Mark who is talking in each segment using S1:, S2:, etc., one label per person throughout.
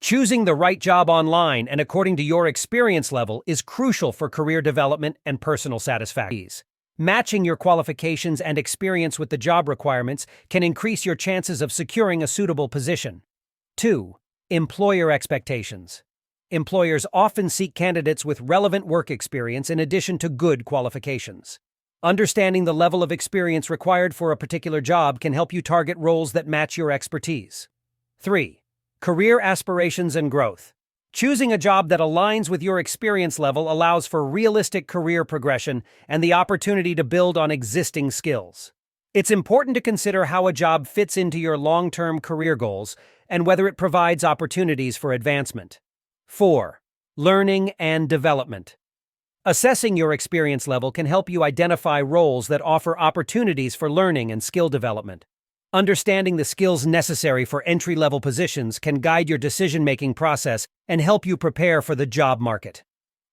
S1: Choosing the right job online and according to your experience level is crucial for career development and personal satisfaction. Matching your qualifications and experience with the job requirements can increase your chances of securing a suitable position. 2. Employer expectations. Employers often seek candidates with relevant work experience in addition to good qualifications. Understanding the level of experience required for a particular job can help you target roles that match your expertise. 3. Career aspirations and growth. Choosing a job that aligns with your experience level allows for realistic career progression and the opportunity to build on existing skills. It's important to consider how a job fits into your long-term career goals and whether it provides opportunities for advancement. 4. Learning and development. Assessing your experience level can help you identify roles that offer opportunities for learning and skill development. Understanding the skills necessary for entry-level positions can guide your decision-making process and help you prepare for the job market.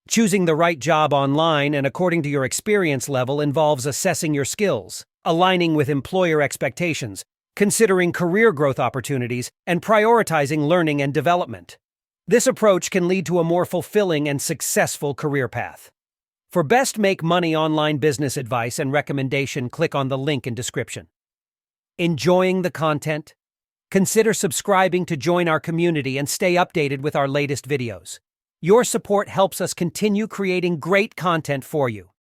S1: Choosing the right job online and according to your experience level involves assessing your skills, aligning with employer expectations, considering career growth opportunities, and prioritizing learning and development. This approach can lead to a more fulfilling and successful career path. For best make money online business advice and recommendation, click on the link in description. Enjoying the content? Consider subscribing to join our community and stay updated with our latest videos. Your support helps us continue creating great content for you.